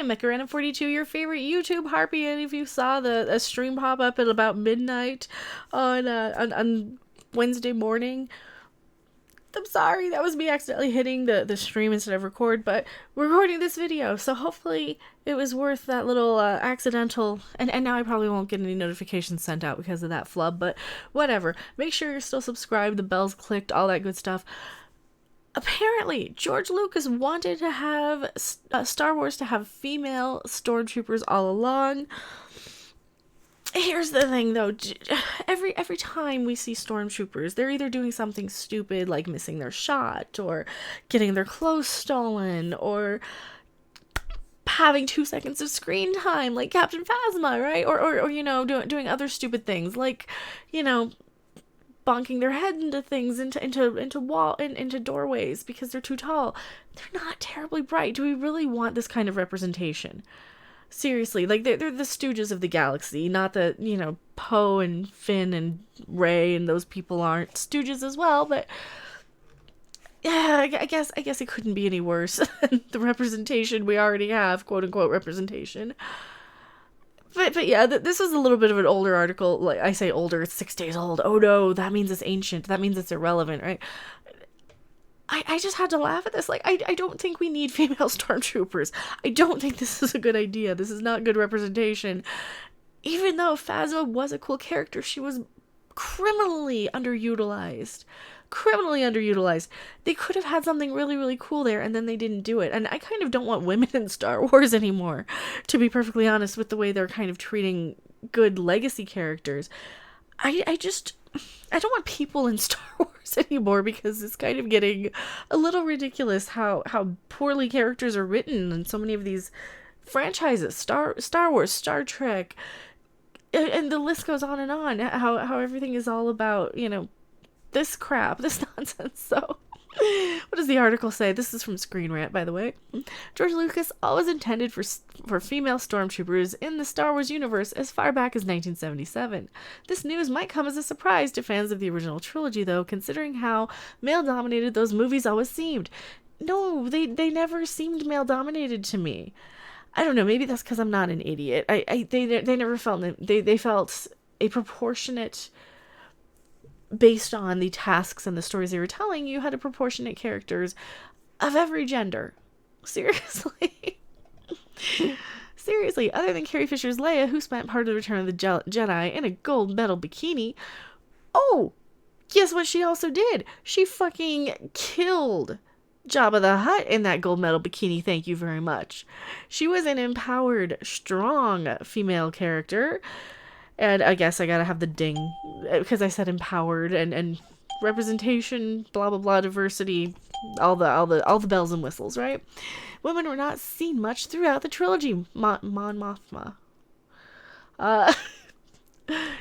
am Mecha42, your favorite YouTube harpy, and if you saw a stream pop up at about midnight on Wednesday morning, I'm sorry, that was me accidentally hitting the stream instead of record, but we're recording this video, so hopefully it was worth that little accidental, and now I probably won't get any notifications sent out because of that flub, but whatever. Make sure you're still subscribed, the bells clicked, all that good stuff. Apparently, George Lucas wanted to have Star Wars to have female stormtroopers all along. Here's the thing, though. Every time we see stormtroopers, they're either doing something stupid, like missing their shot, or getting their clothes stolen, or having 2 seconds of screen time, like Captain Phasma, right? Or you know, doing other stupid things, like, you know, bonking their head into things, into doorways because they're too tall. They're not terribly bright. Do we really want this kind of representation? Seriously, like, they're the stooges of the galaxy, not that, you know, Poe and Finn and Rey and those people aren't stooges as well, but yeah, I guess it couldn't be any worse than the representation we already have, quote-unquote representation. But yeah, this was a little bit of an older article. Like, I say older, it's 6 days old. Oh no, that means it's ancient. That means it's irrelevant, right? I just had to laugh at this. Like, I don't think we need female stormtroopers. I don't think this is a good idea. This is not good representation. Even though Phasma was a cool character, she was criminally underutilized. They could have had something really, really cool there, and then they didn't do it. And I kind of don't want women in Star Wars anymore, to be perfectly honest, with the way they're kind of treating good legacy characters. I don't want people in Star Wars anymore, because it's kind of getting a little ridiculous how poorly characters are written in so many of these franchises. Star Wars, Star Trek, and the list goes on and on. How everything is all about, you know, this crap, this nonsense. So, what does the article say? This is from Screen Rant, by the way. George Lucas always intended for female stormtroopers in the Star Wars universe as far back as 1977. This news might come as a surprise to fans of the original trilogy, though, considering how male-dominated those movies always seemed. No, they never seemed male-dominated to me. I don't know, maybe that's because I'm not an idiot. They never felt, they felt a proportionate, based on the tasks and the stories they were telling, you had a proportionate characters of every gender. Seriously. Seriously, other than Carrie Fisher's Leia, who spent part of the Return of the Jedi in a gold medal bikini. Oh, guess what she also did? She fucking killed Jabba the Hutt in that gold medal bikini, thank you very much. She was an empowered, strong female character. And I guess I gotta have the ding, because I said empowered and representation, blah blah blah, diversity, all the bells and whistles, right? Women were not seen much throughout the trilogy. Mon Mothma.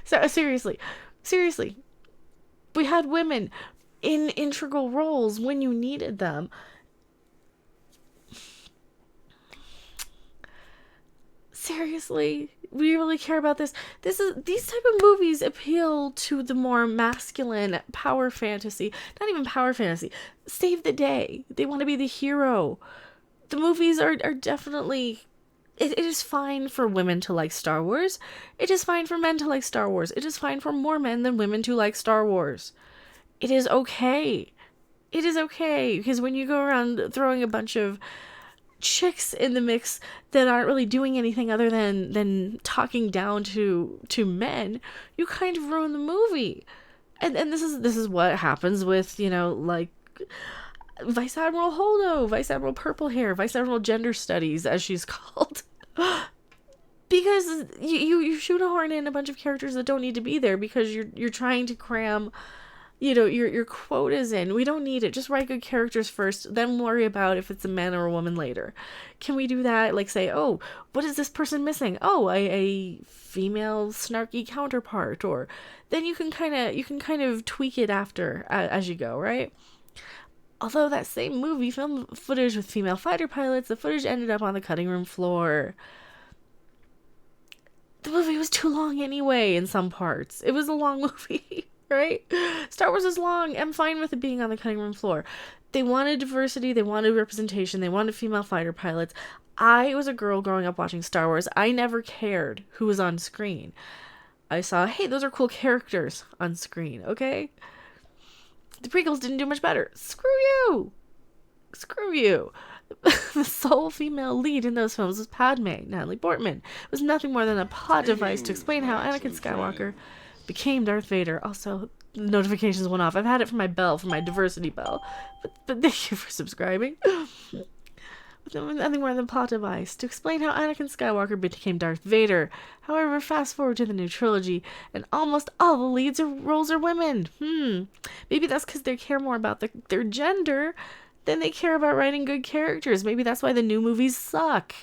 So seriously, we had women in integral roles when you needed them. Seriously, we really care about this. These type of movies appeal to the more masculine power fantasy. Not even power fantasy. Save the day. They want to be the hero. The movies are definitely... It is fine for women to like Star Wars. It is fine for men to like Star Wars. It is fine for more men than women to like Star Wars. It is okay. It is okay. Because when you go around throwing a bunch of chicks in the mix that aren't really doing anything other than talking down to men, you kind of ruin the movie. And this is what happens with, you know, like Vice Admiral Holdo, Vice Admiral Purple Hair, Vice Admiral Gender Studies, as she's called. Because you shoehorn in a bunch of characters that don't need to be there because you're trying to cram, you know, your quotas in. We don't need it. Just write good characters first, then worry about if it's a man or a woman later. Can we do that? Like, say, oh, what is this person missing? Oh, a female snarky counterpart. Or then you can kind of tweak it after as you go, right? Although that same movie filmed footage with female fighter pilots, the footage ended up on the cutting room floor. The movie was too long anyway in some parts. It was a long movie. Right? Star Wars is long. I'm fine with it being on the cutting room floor. They wanted diversity, they wanted representation, they wanted female fighter pilots. I was a girl growing up watching Star Wars. I never cared who was on screen. I saw, hey, those are cool characters on screen, okay? The prequels didn't do much better. Screw you! Screw you! The sole female lead in those films was Padme, Natalie Portman. It was nothing more than a plot device to explain how Anakin Skywalker became Darth Vader. Also, the notifications went off. I've had it for my bell, for my diversity bell. But thank you for subscribing. Nothing more than a plot device to explain how Anakin Skywalker became Darth Vader. However, fast forward to the new trilogy, and almost all the leads roles are women. Maybe that's because they care more about their gender than they care about writing good characters. Maybe that's why the new movies suck.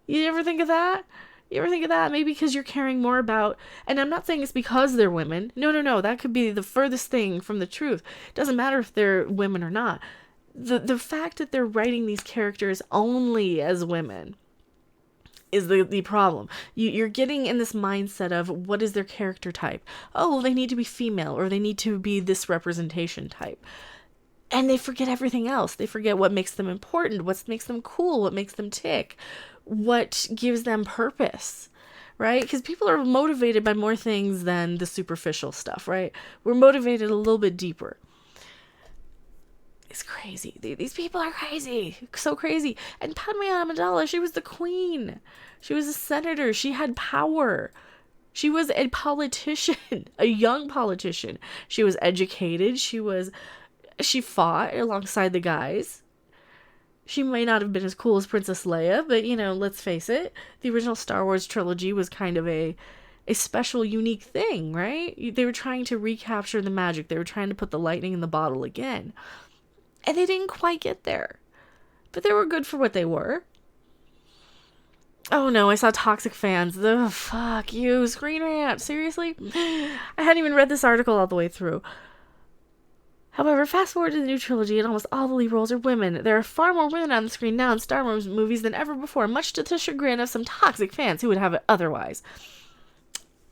You ever think of that? Maybe because you're caring more about, and I'm not saying it's because they're women. No. That could be the furthest thing from the truth. It doesn't matter if they're women or not. The fact that they're writing these characters only as women is the problem. You're getting in this mindset of what is their character type. Oh, well, they need to be female, or they need to be this representation type. And they forget everything else. They forget what makes them important, what makes them cool, what makes them tick, what gives them purpose, right? Because people are motivated by more things than the superficial stuff, right? We're motivated a little bit deeper. It's crazy. These people are crazy. So crazy. And Padme Amidala, she was the queen. She was a senator. She had power. She was a politician, a young politician. She was educated. She fought alongside the guys. She may not have been as cool as Princess Leia, but, let's face it. The original Star Wars trilogy was kind of a special, unique thing, right? They were trying to recapture the magic. They were trying to put the lightning in the bottle again. And they didn't quite get there. But they were good for what they were. Oh no, I saw toxic fans. Ugh, fuck you. Screen Rant. Seriously? I hadn't even read this article all the way through. However, fast forward to the new trilogy and almost all the lead roles are women. There are far more women on the screen now in Star Wars movies than ever before, much to the chagrin of some toxic fans who would have it otherwise.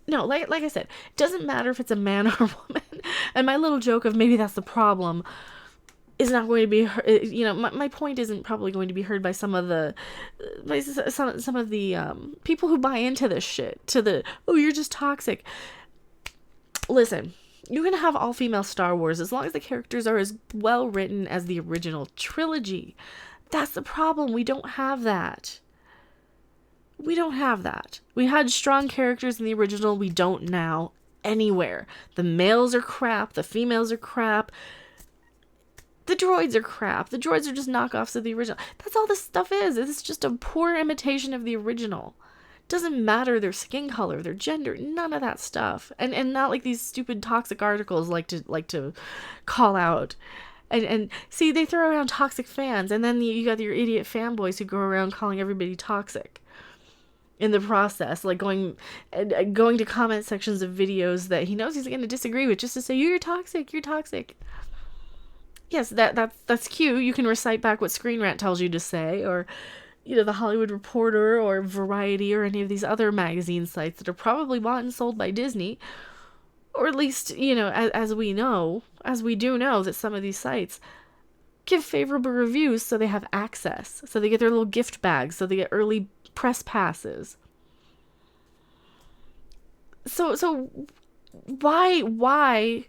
No, like I said, it doesn't matter if it's a man or a woman. And my little joke of maybe that's the problem is not going to be heard. My point isn't probably going to be heard by some of the people who buy into this shit, you're just toxic. Listen, you can have all-female Star Wars as long as the characters are as well written as the original trilogy. That's the problem. We don't have that. We had strong characters in the original. We don't now anywhere. The males are crap. The females are crap. The droids are crap. The droids are just knockoffs of the original. That's all this stuff is. It's just a poor imitation of the original. Doesn't matter their skin color, their gender, none of that stuff. And not like these stupid toxic articles like to call out. And see, they throw around toxic fans, and then you got your idiot fanboys who go around calling everybody toxic. In the process, like going to comment sections of videos that he knows he's going to disagree with just to say, you're toxic. Yes, that's cute. You can recite back what Screen Rant tells you to say, or The Hollywood Reporter or Variety or any of these other magazine sites that are probably bought and sold by Disney. Or at least, as we do know that some of these sites give favorable reviews so they have access. So they get their little gift bags, so they get early press passes. So why,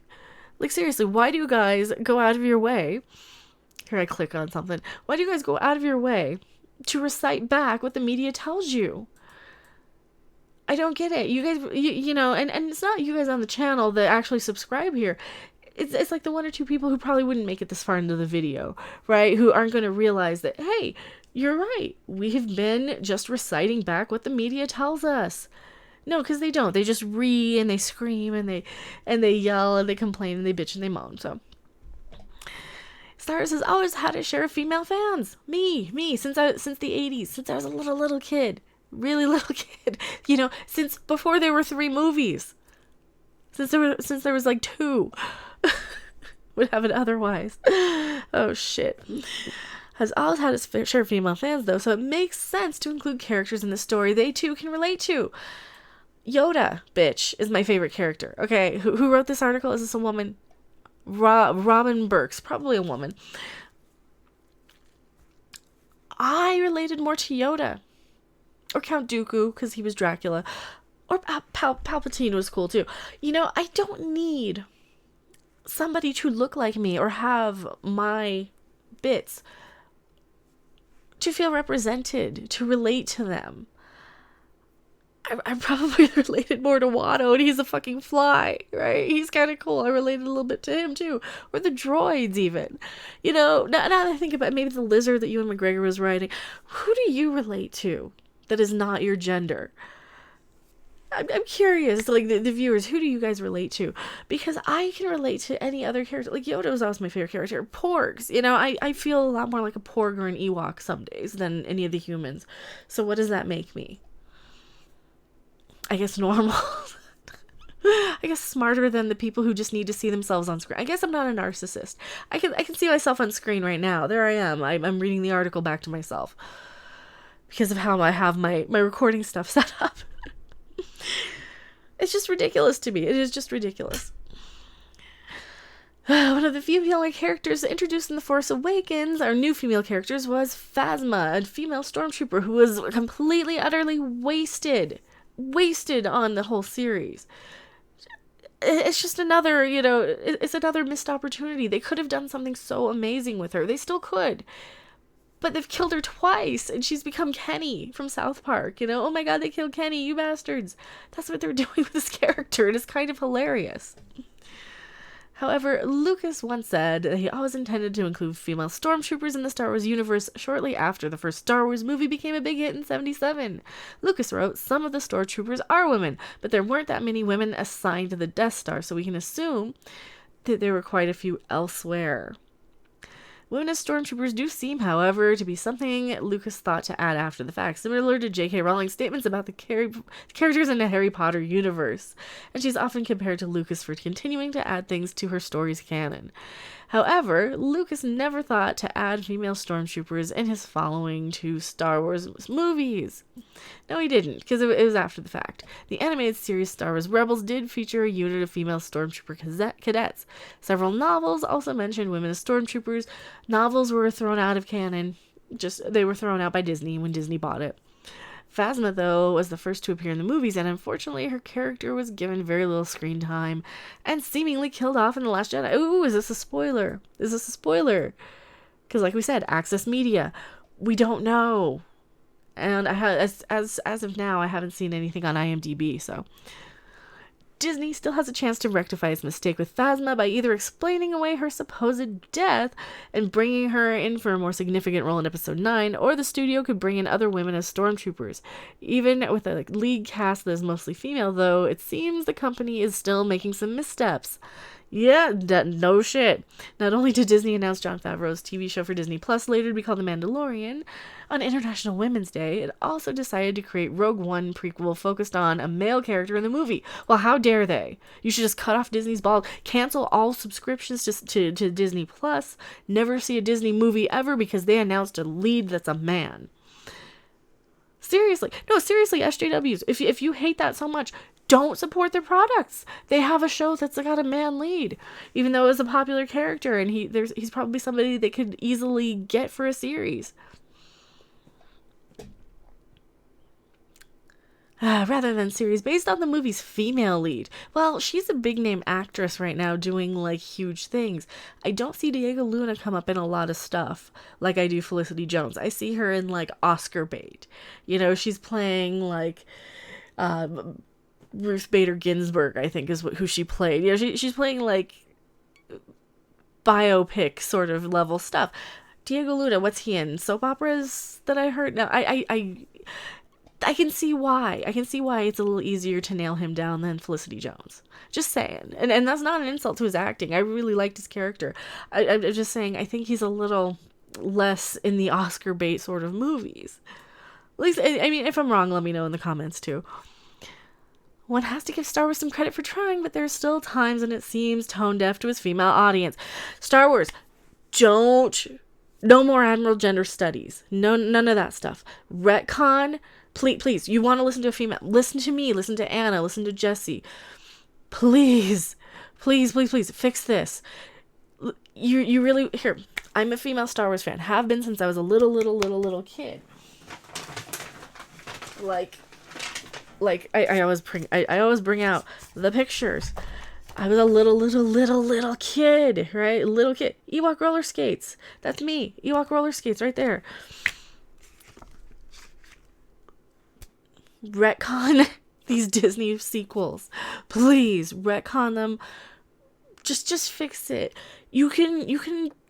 like seriously, why do you guys go out of your way? Here I click on something. Why do you guys go out of your way to recite back what the media tells you? I don't get it. You guys, and it's not you guys on the channel that actually subscribe here. It's like the one or two people who probably wouldn't make it this far into the video, right? Who aren't going to realize that, hey, you're right. We have been just reciting back what the media tells us. No, because they don't. They just and they scream and they yell and they complain and they bitch and they moan. So Star Wars has always had its share of female fans. Me, since the 80s, since I was a little kid. Really little kid. Since before there were 3 movies. Since there was like 2. Would have it otherwise. Oh shit. Has always had its fair share of female fans though, so it makes sense to include characters in the story they too can relate to. Yoda, bitch, is my favorite character. Okay, who wrote this article? Is this a woman? Robin Burks, probably a woman. I related more to Yoda. Or Count Dooku, because he was Dracula. Or Palpatine was cool, too. You know, I don't need somebody to look like me or have my bits to feel represented, to relate to them. I probably related more to Watto, and he's a fucking fly, right? He's kind of cool. I related a little bit to him, too. Or the droids, even. You know, now that I think about it, maybe the lizard that Ewan McGregor was writing. Who do you relate to that is not your gender? I'm curious, like, the viewers, who do you guys relate to? Because I can relate to any other character. Like, Yoda was always my favorite character. Porgs, you know, I feel a lot more like a Porg or an Ewok some days than any of the humans. So what does that make me? I guess normal. I guess smarter than the people who just need to see themselves on screen. I guess I'm not a narcissist. I can see myself on screen right now. There I am. I'm reading the article back to myself. Because of how I have my recording stuff set up. It's just ridiculous to me. It is just ridiculous. One of the female characters introduced in The Force Awakens, our new female characters, was Phasma, a female stormtrooper who was completely, utterly wasted on the whole series. It's just another, you know, it's another missed opportunity. They could have done something so amazing with her. They still could. But they've killed her twice, and she's become Kenny from South Park, you know? Oh my god, they killed Kenny, you bastards. That's what they're doing with this character, and it's kind of hilarious. However, Lucas once said that he always intended to include female stormtroopers in the Star Wars universe shortly after the first Star Wars movie became a big hit in '77. Lucas wrote, "Some of the stormtroopers are women, but there weren't that many women assigned to the Death Star, so we can assume that there were quite a few elsewhere." Women as stormtroopers do seem, however, to be something Lucas thought to add after the fact, similar to J.K. Rowling's statements about the characters in the Harry Potter universe, and she's often compared to Lucas for continuing to add things to her story's canon. However, Lucas never thought to add female stormtroopers in his following two Star Wars movies. No, he didn't, because it was after the fact. The animated series Star Wars Rebels did feature a unit of female stormtrooper cadets. Several novels also mentioned women as stormtroopers. Novels were thrown out of canon. They were thrown out by Disney when Disney bought it. Phasma, though, was the first to appear in the movies, and unfortunately her character was given very little screen time and seemingly killed off in The Last Jedi. Ooh, is this a spoiler? Is this a spoiler? Because like we said, Access Media. We don't know. And as of now, I haven't seen anything on IMDb, so Disney still has a chance to rectify its mistake with Phasma by either explaining away her supposed death and bringing her in for a more significant role in Episode 9, or the studio could bring in other women as stormtroopers. Even with a lead cast that is mostly female, though, it seems the company is still making some missteps. Yeah, no shit. Not only did Disney announce Jon Favreau's TV show for Disney Plus later to be called The Mandalorian on International Women's Day, it also decided to create Rogue One prequel focused on a male character in the movie. Well, how dare they? You should just cut off Disney's balls, cancel all subscriptions to Disney Plus, never see a Disney movie ever because they announced a lead that's a man. Seriously. No, seriously, SJWs. If you hate that so much, don't support their products. They have a show that's got a man lead, even though it's a popular character, and he's probably somebody they could easily get for a series. Rather than series based on the movie's female lead. Well, she's a big name actress right now doing like huge things. I don't see Diego Luna come up in a lot of stuff like I do Felicity Jones. I see her in like Oscar bait. You know, she's playing like Ruth Bader Ginsburg, I think, is who she played. You know, she's playing like biopic sort of level stuff. Diego Luna, what's he in? Soap operas that I heard? No, I can see why. I can see why it's a little easier to nail him down than Felicity Jones. Just saying. And that's not an insult to his acting. I really liked his character. I'm just saying, I think he's a little less in the Oscar bait sort of movies. At least, I mean, if I'm wrong, let me know in the comments too. One has to give Star Wars some credit for trying, but there's still times when it seems tone deaf to its female audience. Star Wars, no more Admiral Gender Studies. No, none of that stuff. Retcon, please, you want to listen to a female, listen to me, listen to Anna, listen to Jessie. Please, fix this. You really, here, I'm a female Star Wars fan. Have been since I was a little kid. Like I always bring out the pictures. I was a little kid, right? Little kid. Ewok roller skates. That's me. Ewok roller skates right there. Retcon these Disney sequels. Please, retcon them. Just fix it. You can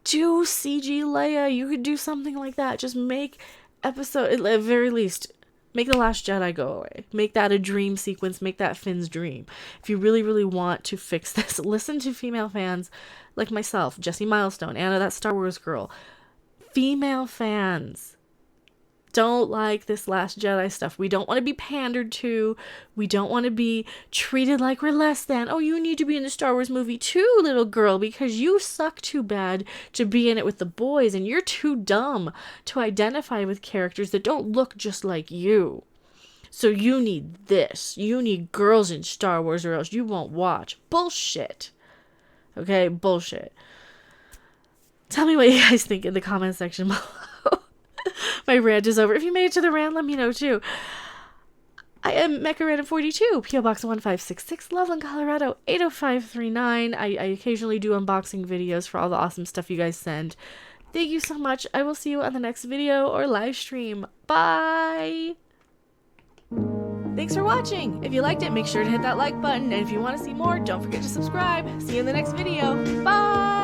do CG Leia. You could do something like that. Just make episode, at the very least, make The Last Jedi go away. Make that a dream sequence. Make that Finn's dream. If you really want to fix this, listen to female fans like myself, Jessie Milestone, Anna, that Star Wars girl. Female fans don't like this Last Jedi stuff. We don't want to be pandered to. We don't want to be treated like we're less than. Oh, you need to be in the Star Wars movie too, little girl, because you suck too bad to be in it with the boys, and you're too dumb to identify with characters that don't look just like you. So you need this. You need girls in Star Wars or else you won't watch. Bullshit. Okay? Bullshit. Tell me what you guys think in the comment section below. My rant is over. If you made it to the rant, let me know too. I am Mecha Random 42, P.O. Box 1566, Loveland, Colorado 80539. I occasionally do unboxing videos for all the awesome stuff you guys send. Thank you so much. I will see you on the next video or live stream. Bye! Thanks for watching. If you liked it, make sure to hit that like button. And if you want to see more, don't forget to subscribe. See you in the next video. Bye!